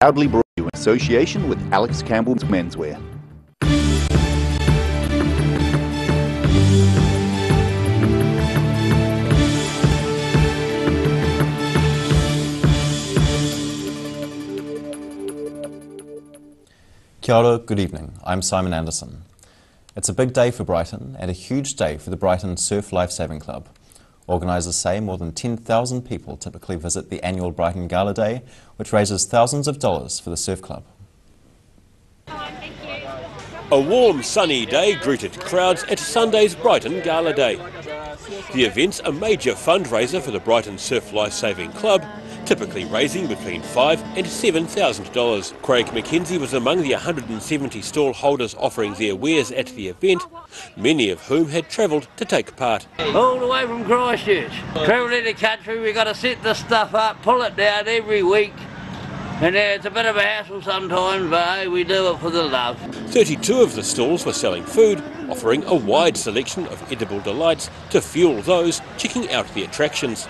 Proudly brought you in association with Alex Campbell's Menswear. Kia ora, good evening. I'm Simon Anderson. It's a big day for Brighton and a huge day for the Brighton Surf Lifesaving Club. Organisers say more than 10,000 people typically visit the annual Brighton Gala Day, which raises thousands of dollars for the surf club. A warm, sunny day greeted crowds at Sunday's Brighton Gala Day. The event's a major fundraiser for the Brighton Surf Lifesaving Club, typically raising between $5,000 and $7,000. Craig McKenzie was among the 170 stall holders offering their wares at the event, many of whom had travelled to take part. All the way from Christchurch. Travelled in the country, we've got to set this stuff up, pull it down every week. And it's a bit of a hassle sometimes, but hey, we do it for the love. 32 of the stalls were selling food, offering a wide selection of edible delights to fuel those checking out the attractions.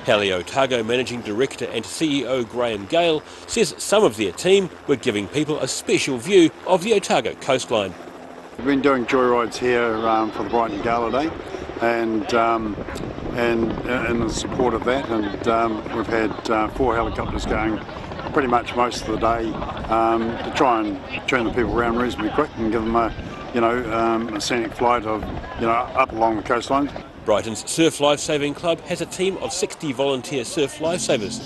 Hallie Otago Managing Director and CEO Graham Gale says some of their team were giving people a special view of the Otago coastline. We've been doing joyrides here for the Brighton Gala Day, and in the support of that, and we've had 4 helicopters going pretty much most of the day to try and turn the people around reasonably quick and give them a scenic flight of up along the coastline. Brighton's Surf Lifesaving Club has a team of 60 volunteer surf lifesavers,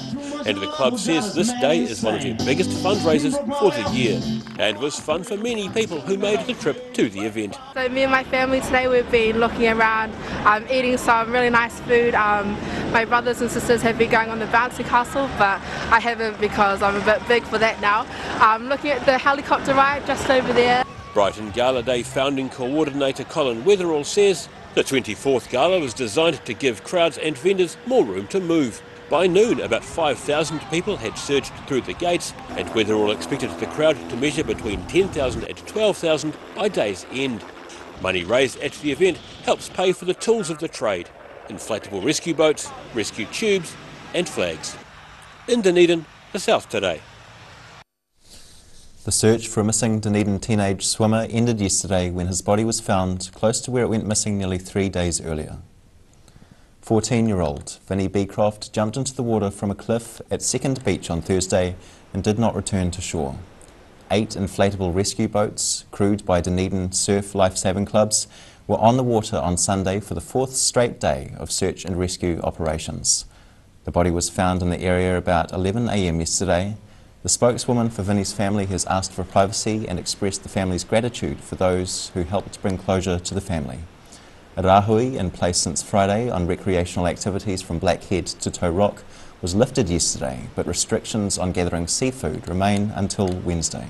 and the club says this day is one of their biggest fundraisers for the year and was fun for many people who made the trip to the event. So me and my family today, we've been looking around, eating some really nice food. My brothers and sisters have been going on the bouncy castle, but I haven't because I'm a bit big for that now. Looking at the helicopter ride just over there. Brighton Gala Day founding coordinator Colin Weatherall says the 24th Gala was designed to give crowds and vendors more room to move. By noon, about 5,000 people had surged through the gates, and Weatherall expected the crowd to measure between 10,000 and 12,000 by day's end. Money raised at the event helps pay for the tools of the trade: inflatable rescue boats, rescue tubes and flags. In Dunedin, the South Today. The search for a missing Dunedin teenage swimmer ended yesterday when his body was found close to where it went missing nearly 3 days earlier. 14-year-old Vinnie Beecroft jumped into the water from a cliff at Second Beach on Thursday and did not return to shore. 8 inflatable rescue boats, crewed by Dunedin Surf Lifesaving Clubs, were on the water on Sunday for the 4th straight day of search and rescue operations. The body was found in the area about 11 a.m. yesterday. The spokeswoman for Vinnie's family has asked for privacy and expressed the family's gratitude for those who helped bring closure to the family. A rahui in place since Friday on recreational activities from Blackhead to Toe Rock was lifted yesterday, but restrictions on gathering seafood remain until Wednesday.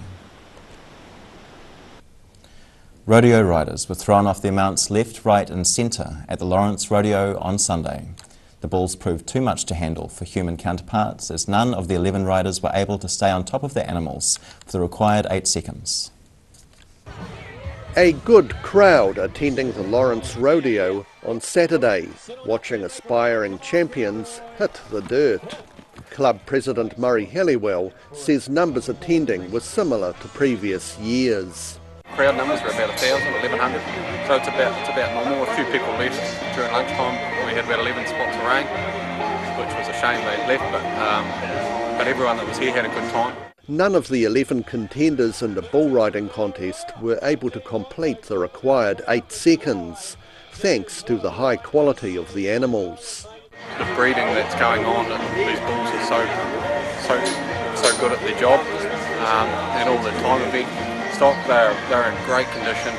Rodeo riders were thrown off their mounts left, right and centre at the Lawrence Rodeo on Sunday. The bulls proved too much to handle for human counterparts, as none of the 11 riders were able to stay on top of their animals for the required 8 seconds. A good crowd attending the Lawrence Rodeo on Saturday, watching aspiring champions hit the dirt. Club President Murray Halliwell says numbers attending were similar to previous years. Crowd numbers were about 1,000, 1,100, so it's about normal. A few people left during lunchtime. We had about 11 spots of rain, which was a shame they left, but everyone that was here had a good time. None of the 11 contenders in the bull riding contest were able to complete the required 8 seconds, thanks to the high quality of the animals. The breeding that's going on, these bulls are so good at their job, and all the time event stock, they're in great condition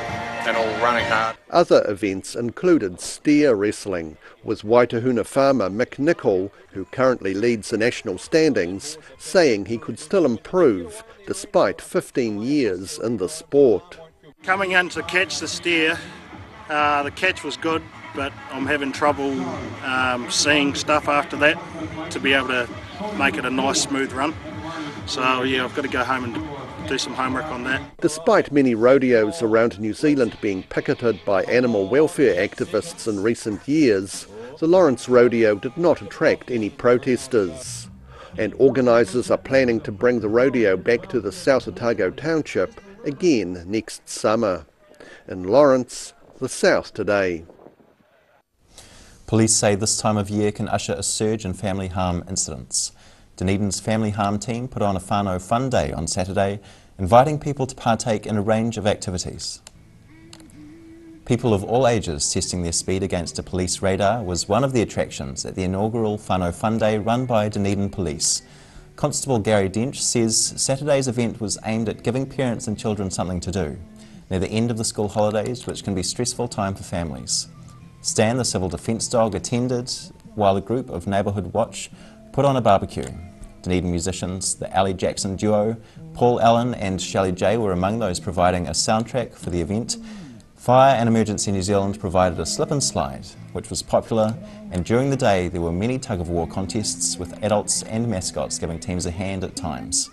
and all running hard. Other events included steer wrestling, with Waitahuna farmer Mick Nichol, who currently leads the national standings, saying he could still improve despite 15 years in the sport. Coming in to catch the steer, the catch was good, but I'm having trouble seeing stuff after that to be able to make it a nice smooth run. So yeah, I've got to go home and do some homework on that. Despite many rodeos around New Zealand being picketed by animal welfare activists in recent years, the Lawrence Rodeo did not attract any protesters. and organisers are planning to bring the rodeo back to the South Otago township again next summer. In Lawrence, the South Today. Police say this time of year can usher a surge in family harm incidents. Dunedin's family harm team put on a whānau fun day on Saturday, inviting people to partake in a range of activities. People of all ages testing their speed against a police radar was one of the attractions at the inaugural whānau fun day run by Dunedin Police. Constable Gary Dench says Saturday's event was aimed at giving parents and children something to do near the end of the school holidays, which can be a stressful time for families. Stan, the civil defence dog, attended while a group of Neighbourhood Watch put on a barbecue. Dunedin musicians, the Ali Jackson duo, Paul Allen and Shelley J were among those providing a soundtrack for the event. Fire and Emergency New Zealand provided a slip and slide, which was popular, and during the day there were many tug-of-war contests with adults and mascots giving teams a hand at times.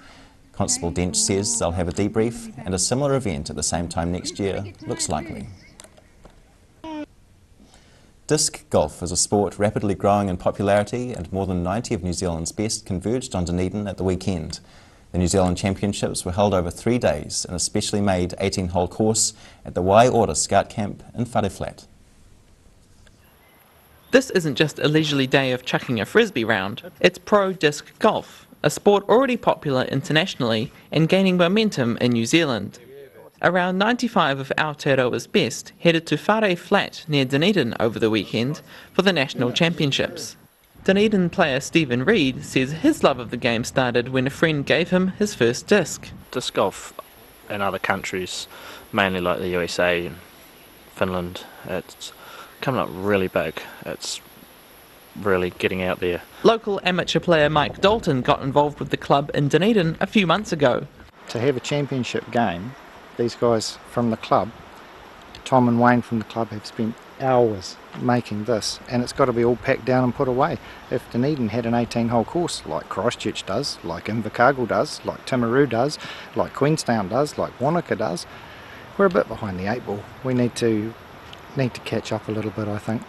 Constable Dench says they'll have a debrief, and a similar event at the same time next year looks likely. Disc golf is a sport rapidly growing in popularity, and more than 90 of New Zealand's best converged on Dunedin at the weekend. The New Zealand Championships were held over 3 days in a specially made 18-hole course at the Waiora Scout Camp in Whareflat. This isn't just a leisurely day of chucking a frisbee round, it's pro disc golf, a sport already popular internationally and gaining momentum in New Zealand. Around 95 of Aotearoa's best headed to Whareflat near Dunedin over the weekend for the national championships. Dunedin player Stephen Reid says his love of the game started when a friend gave him his first disc. Disc golf in other countries, mainly like the USA and Finland, it's coming up really big. It's really getting out there. Local amateur player Mike Dalton got involved with the club in Dunedin a few months ago. To have a championship game, these guys from the club, Tom and Wayne from the club, have spent hours making this, and it's got to be all packed down and put away. If Dunedin had an 18-hole course like Christchurch does, like Invercargill does, like Timaru does, like Queenstown does, like Wanaka does, we're a bit behind the 8 ball. We need to catch up a little bit, I think.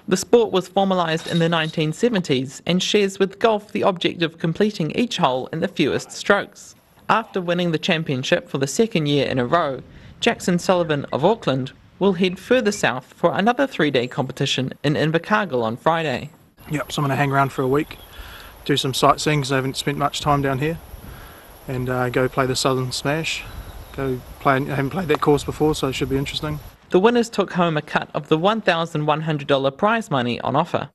The sport was formalised in the 1970s and shares with golf the object of completing each hole in the fewest strokes. After winning the championship for the second year in a row, Jackson Sullivan of Auckland will head further south for another 3-day competition in Invercargill on Friday. Yep, so I'm going to hang around for a week, do some sightseeing because I haven't spent much time down here, and go play the Southern Smash. I haven't played that course before, so it should be interesting. The winners took home a cut of the $1,100 prize money on offer.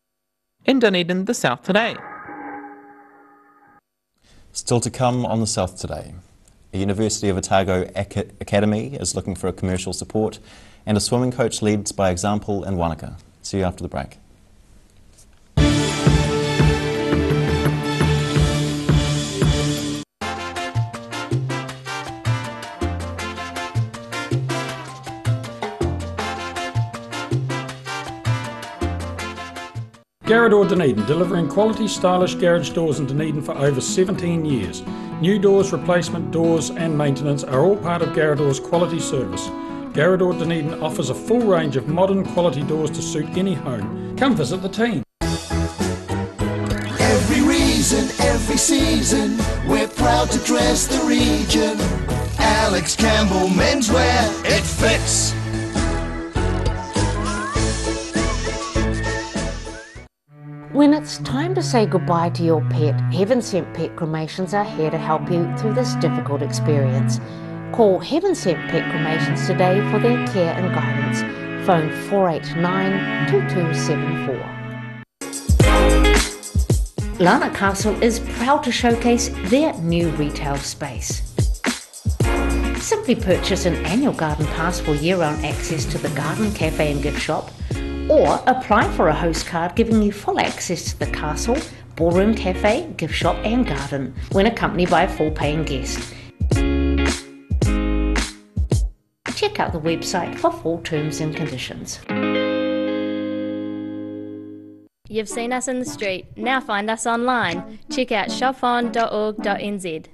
In Dunedin, the South Today. Still to come on the South Today. A University of Otago Academy is looking for a commercial support, and a swimming coach leads by example in Wanaka. See you after the break. Garrador Dunedin, delivering quality, stylish garage doors in Dunedin for over 17 years. New doors, replacement doors and maintenance are all part of Garrador's quality service. Garrador Dunedin offers a full range of modern quality doors to suit any home. Come visit the team. Every reason, every season, we're proud to dress the region. Alex Campbell Menswear, it fits. When it's time to say goodbye to your pet, Heaven Sent Pet Cremations are here to help you through this difficult experience. Call Heaven Sent Pet Cremations today for their care and guidance. Phone 489-2274. Lana Castle is proud to showcase their new retail space. Simply purchase an annual garden pass for year-round access to the garden, cafe and gift shop, or apply for a host card giving you full access to the castle, ballroom, cafe, gift shop and garden when accompanied by a full paying guest. Check out the website for full terms and conditions. You've seen us in the street, now find us online. Check out shopon.org.nz.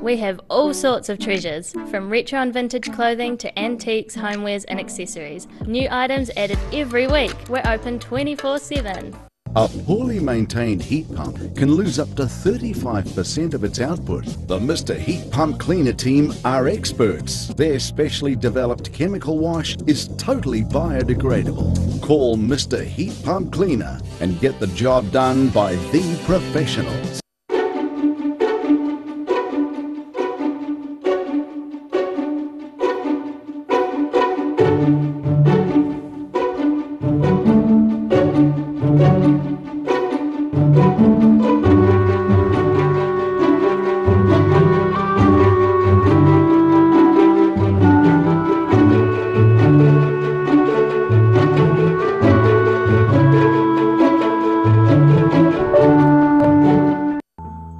We have all sorts of treasures, from retro and vintage clothing to antiques, homewares and accessories. New items added every week. We're open 24/7. A poorly maintained heat pump can lose up to 35% of its output. The Mr. Heat Pump Cleaner team are experts. Their specially developed chemical wash is totally biodegradable. Call Mr. Heat Pump Cleaner and get the job done by the professionals.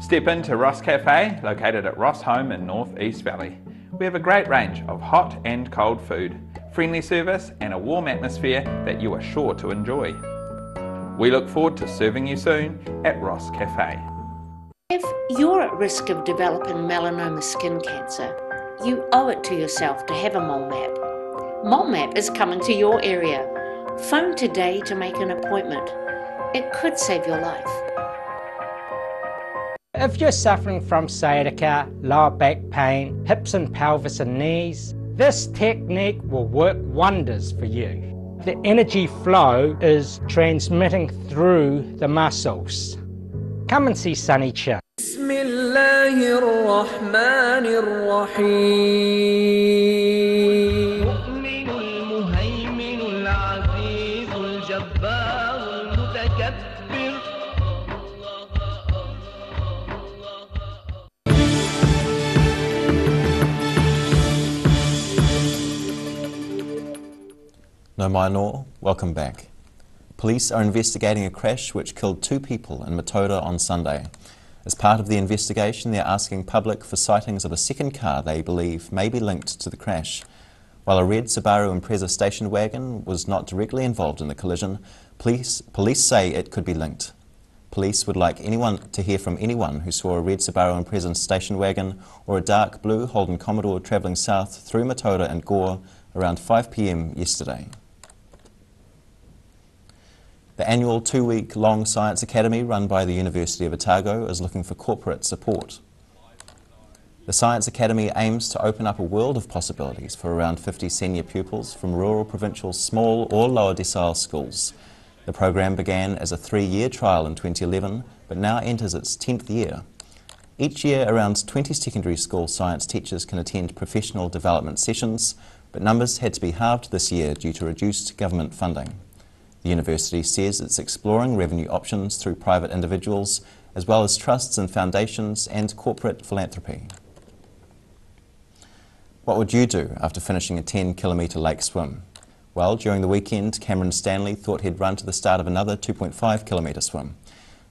Step into Ross Cafe, located at Ross Home in North East Valley. We have a great range of hot and cold food, friendly service and a warm atmosphere that you are sure to enjoy. We look forward to serving you soon at Ross Cafe. If you're at risk of developing melanoma skin cancer, you owe it to yourself to have a mole map. Mole map is coming to your area. Phone today to make an appointment. It could save your life. If you're suffering from sciatica, lower back pain, hips and pelvis and knees, this technique will work wonders for you. The energy flow is transmitting through the muscles. Come and see Sunny Chin. No Mainor, welcome back. Police are investigating a crash which killed 2 people in Matoda on Sunday. As part of the investigation, they're asking public for sightings of a second car they believe may be linked to the crash. While a red Subaru Impreza station wagon was not directly involved in the collision, police say it could be linked. Police would like anyone to hear from anyone who saw a red Subaru Impreza station wagon or a dark blue Holden Commodore travelling south through Matoda and Gore around 5 p.m. yesterday. The annual 2-week-long Science Academy run by the University of Otago is looking for corporate support. The Science Academy aims to open up a world of possibilities for around 50 senior pupils from rural, provincial, small or lower decile schools. The program began as a 3-year trial in 2011, but now enters its 10th year. Each year, around 20 secondary school science teachers can attend professional development sessions, but numbers had to be halved this year due to reduced government funding. The university says it's exploring revenue options through private individuals, as well as trusts and foundations and corporate philanthropy. What would you do after finishing a 10-kilometre lake swim? Well, during the weekend, Cameron Stanley thought he'd run to the start of another 2.5-kilometre swim.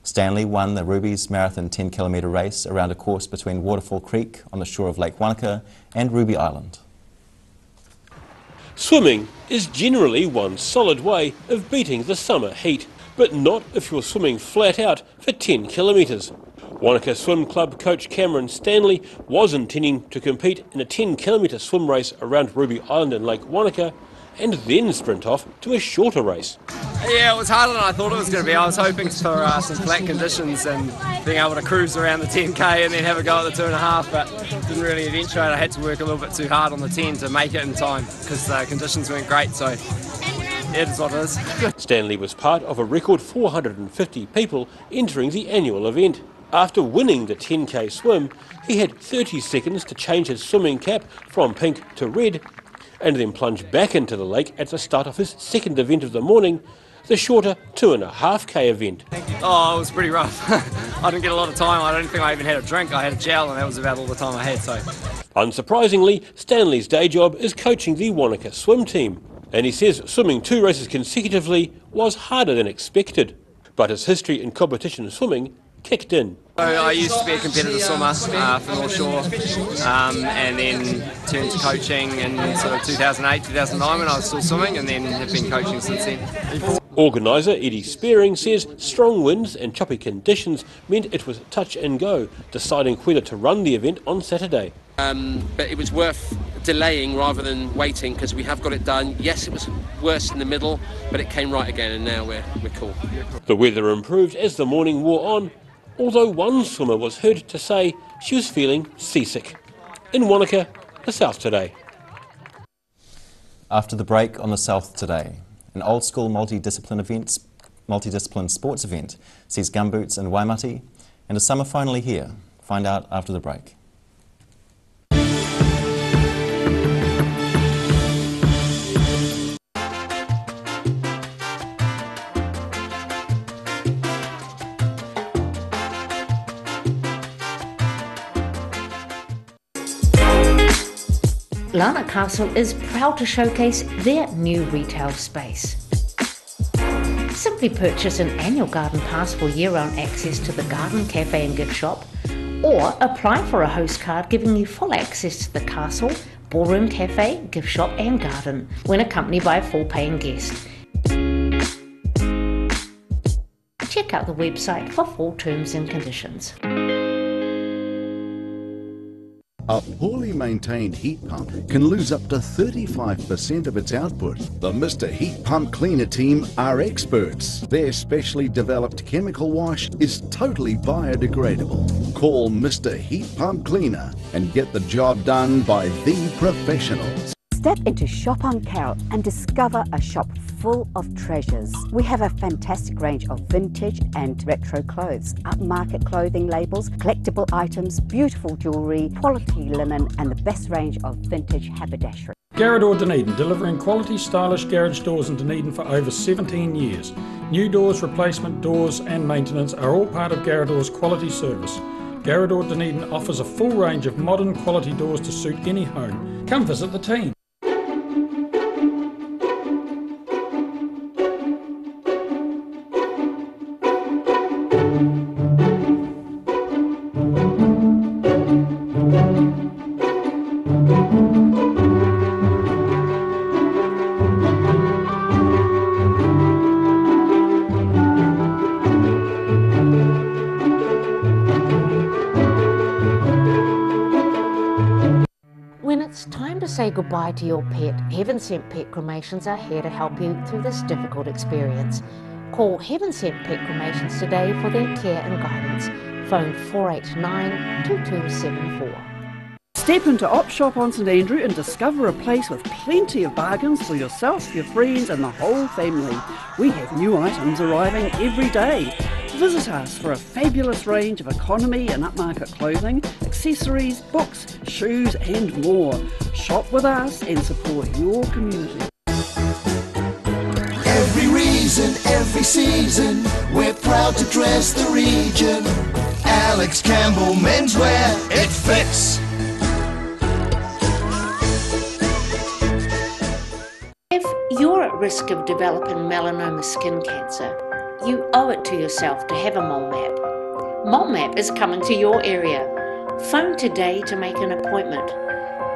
Stanley won the Ruby's Marathon 10-kilometre race around a course between Waterfall Creek on the shore of Lake Wanaka and Ruby Island. Swimming is generally one solid way of beating the summer heat, but not if you're swimming flat out for 10 kilometres. Wanaka Swim Club coach Cameron Stanley was intending to compete in a 10-kilometre swim race around Ruby Island and Lake Wanaka and then sprint off to a shorter race. Yeah, it was harder than I thought it was going to be. I was hoping for some flat conditions and being able to cruise around the 10k and then have a go at the 2.5, but didn't really eventuate. I had to work a little bit too hard on the 10 to make it in time because the conditions weren't great, so it is what it is. Stanley was part of a record 450 people entering the annual event. After winning the 10k swim, he had 30 seconds to change his swimming cap from pink to red and then plunge back into the lake at the start of his second event of the morning, the shorter 2.5k event. Oh, it was pretty rough. I didn't get a lot of time. I don't think I even had a drink. I had a gel and that was about all the time I had. So, unsurprisingly, Stanley's day job is coaching the Wanaka swim team, and he says swimming 2 races consecutively was harder than expected, but his history in competition swimming kicked in. So I used to be a competitive swimmer for North Shore and then turned to coaching in sort of 2008, 2009 when I was still swimming, and then have been coaching since then. Organiser Eddie Spearing says strong winds and choppy conditions meant it was touch and go, deciding whether to run the event on Saturday. but it was worth delaying rather than waiting because we have got it done. Yes, it was worse in the middle, but it came right again, and now we're cool. The weather improved as the morning wore on, although one swimmer was heard to say she was feeling seasick. In Wanaka, the South Today. After the break on the South Today, an old-school multidiscipline sports event sees gumboots in Waimati, and is summer finally here? Find out after the break. Lana Castle is proud to showcase their new retail space. Simply purchase an annual garden pass for year-round access to the garden, cafe and gift shop, or apply for a host card giving you full access to the castle, ballroom, cafe, gift shop and garden when accompanied by a full paying guest. Check out the website for full terms and conditions. A poorly maintained heat pump can lose up to 35% of its output. The Mr. Heat Pump Cleaner team are experts. Their specially developed chemical wash is totally biodegradable. Call Mr. Heat Pump Cleaner and get the job done by the professionals. Step into Shop on Carrot and discover a shop full of treasures. We have a fantastic range of vintage and retro clothes, upmarket clothing labels, collectible items, beautiful jewellery, quality linen and the best range of vintage haberdashery. Garrador Dunedin, delivering quality stylish garage doors in Dunedin for over 17 years. New doors, replacement doors and maintenance are all part of Garrador's quality service. Garrador Dunedin offers a full range of modern quality doors to suit any home. Come visit the team. When it's time to say goodbye to your pet, Heaven Sent Pet Cremations are here to help you through this difficult experience. Call Heaven Sent Pet Cremations today for their care and guidance. Phone 489-2274. Step into Op Shop on St Andrew and discover a place with plenty of bargains for yourself, your friends and the whole family. We have new items arriving every day. Visit us for a fabulous range of economy and upmarket clothing, accessories, books, shoes and more. Shop with us and support your community. Every reason, every season, we're proud to dress the region. Alex Campbell Menswear, it fits. If you're at risk of developing melanoma skin cancer, you owe it to yourself to have a mole map. Mole map is coming to your area. Phone today to make an appointment.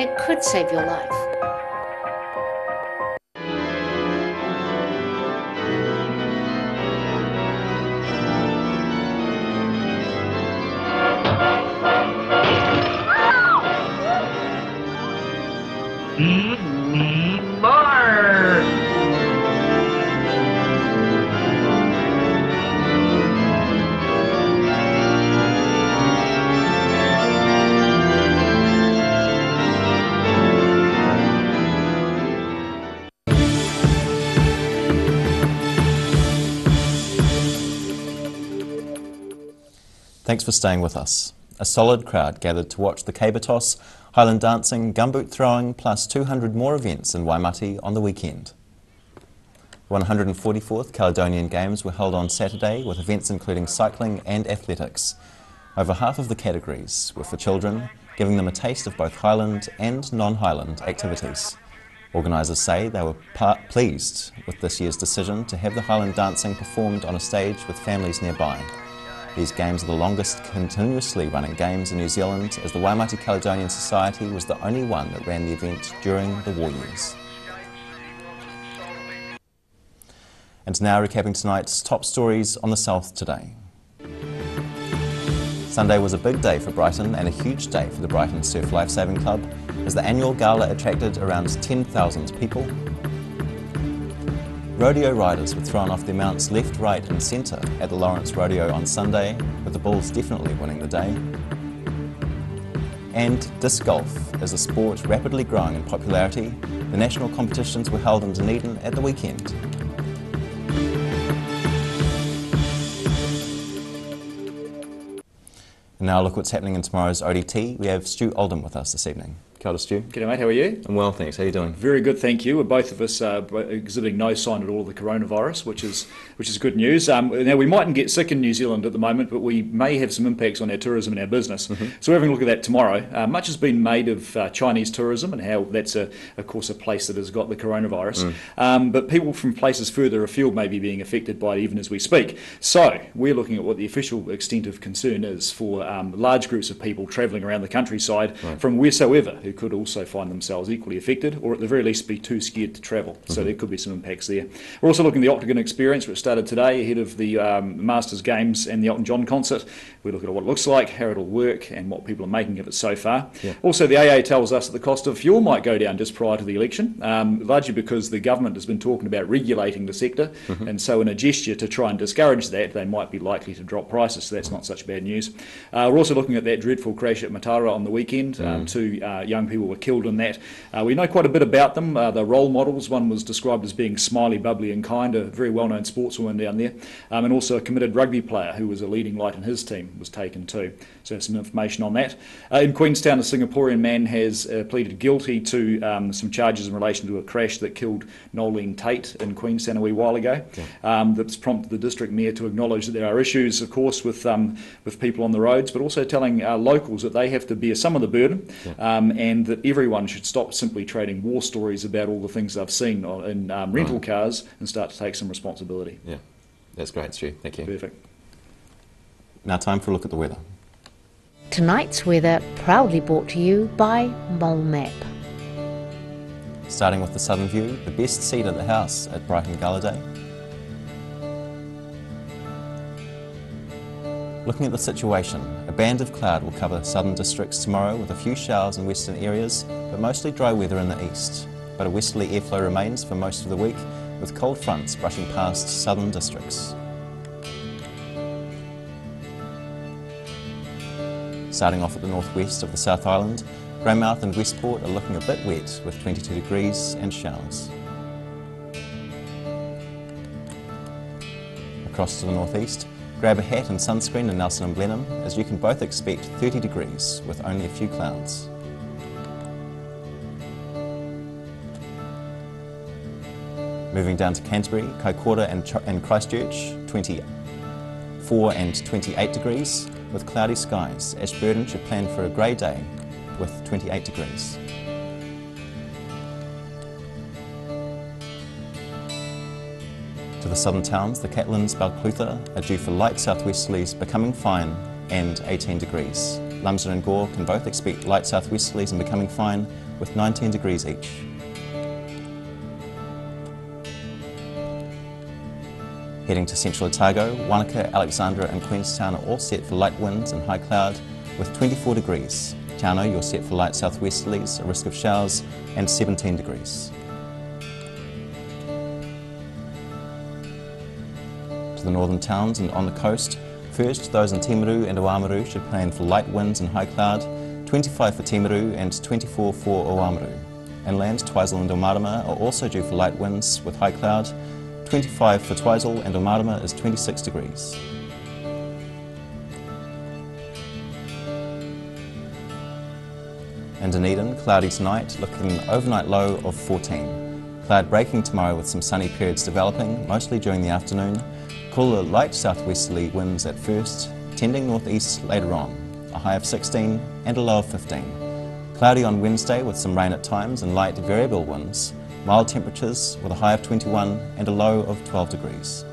It could save your life. Thanks for staying with us. A solid crowd gathered to watch the caber toss, Highland dancing, gumboot throwing, plus 200 more events in Waimati on the weekend. The 144th Caledonian Games were held on Saturday with events including cycling and athletics. Over half of the categories were for children, giving them a taste of both Highland and non-Highland activities. Organisers say they were pleased with this year's decision to have the Highland dancing performed on a stage with families nearby. These games are the longest continuously running games in New Zealand, as the Waimati Caledonian Society was the only one that ran the event during the war years. And now recapping tonight's top stories on the South Today. Sunday was a big day for Brighton and a huge day for the Brighton Surf Lifesaving Club as the annual gala attracted around 10,000 people. Rodeo riders were thrown off their mounts left, right and centre at the Lawrence Rodeo on Sunday, with the Bulls definitely winning the day. And disc golf is a sport rapidly growing in popularity. The national competitions were held in Dunedin at the weekend. And now look what's happening in tomorrow's ODT. We have Stu Oldham with us this evening. Kia ora, Stu. G'day mate, how are you? I'm well, thanks. How are you doing? Very good, thank you. Both of us are exhibiting no sign at all of the coronavirus, which is good news. Now, we mightn't get sick in New Zealand at the moment, but we may have some impacts on our tourism and our business. So we're having a look at that tomorrow. Much has been made of Chinese tourism and how that's, of course, a place that has got the coronavirus. But people from places further afield may be being affected by it even as we speak. So we're looking at what the official extent of concern is for large groups of people travelling around the countryside from wheresoever who could also find themselves equally affected, or at the very least be too scared to travel. So there could be some impacts there. We're also looking at the Octagon experience, which started today ahead of the Masters Games and the Elton John concert. We look at what it looks like, how it'll work, and what people are making of it so far. Also, the AA tells us that the cost of fuel might go down just prior to the election, largely because the government has been talking about regulating the sector, and so in a gesture to try and discourage that, they might be likely to drop prices, so that's not such bad news. We're also looking at that dreadful crash at Matara on the weekend. Two young people were killed in that. We know quite a bit about them. The role models, one was described as being smiley, bubbly and kind, a very well-known sportswoman down there, and also a committed rugby player who was a leading light in his team was taken too. So some information on that. In Queenstown, a Singaporean man has pleaded guilty to some charges in relation to a crash that killed Nolene Tate in Queenstown a wee while ago. That's prompted the district mayor to acknowledge that there are issues, of course, with people on the roads, but also telling locals that they have to bear some of the burden, and that everyone should stop simply trading war stories about all the things they've seen in rental cars and start to take some responsibility. Yeah, that's great, Stu. Thank you. Perfect. Now time for a look at the weather. Tonight's weather proudly brought to you by Mole Map. Starting with the southern view, the best seat at the house at Brighton Gala Day. Looking at the situation, a band of cloud will cover southern districts tomorrow with a few showers in western areas, but mostly dry weather in the east. But a westerly airflow remains for most of the week, with cold fronts brushing past southern districts. Starting off at the northwest of the South Island, Greymouth and Westport are looking a bit wet with 22 degrees and showers. Across to the northeast, grab a hat and sunscreen in Nelson and Blenheim, as you can both expect 30 degrees with only a few clouds. Moving down to Canterbury, Kaikoura and Christchurch, 24 and 28 degrees with cloudy skies. Ashburton should plan for a grey day with 28 degrees. To the southern towns, the Catlins, Balclutha are due for light southwesterlies becoming fine and 18 degrees. Lumsden and Gore can both expect light southwesterlies and becoming fine with 19 degrees each. Heading to central Otago, Wanaka, Alexandra and Queenstown are all set for light winds and high cloud with 24 degrees. Tauno, you're set for light southwesterlies, a risk of showers, and 17 degrees. The northern towns and on the coast. First, those in Timaru and Oamaru should plan for light winds and high cloud, 25 for Timaru and 24 for Oamaru. Inland, Twizel and Omarama are also due for light winds with high cloud, 25 for Twizel and Omarama is 26 degrees. In Dunedin, cloudy tonight, looking an overnight low of 14. Cloud breaking tomorrow with some sunny periods developing, mostly during the afternoon. Cooler light southwesterly winds at first, tending northeast later on, a high of 16 and a low of 15. Cloudy on Wednesday with some rain at times and light variable winds. Mild temperatures with a high of 21 and a low of 12 degrees.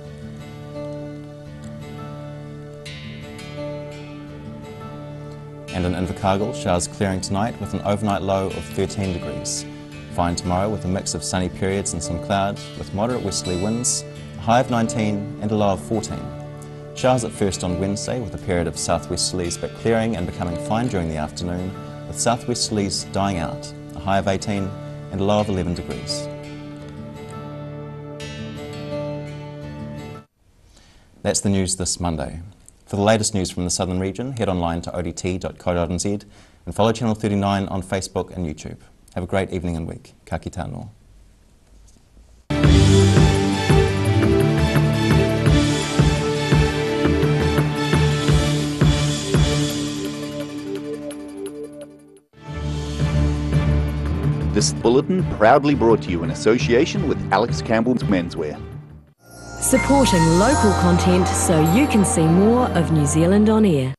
And in Invercargill, showers clearing tonight with an overnight low of 13 degrees. Fine tomorrow with a mix of sunny periods and some cloud with moderate westerly winds, a high of 19 and a low of 14. Showers at first on Wednesday with a period of southwesterlies but clearing and becoming fine during the afternoon, with southwesterlies dying out, a high of 18 and a low of 11 degrees. That's the news this Monday. For the latest news from the southern region, head online to odt.co.nz and follow Channel 39 on Facebook and YouTube. Have a great evening and week. Ka kite anō. This bulletin proudly brought to you in association with Alex Campbell's Menswear. Supporting local content so you can see more of New Zealand on air.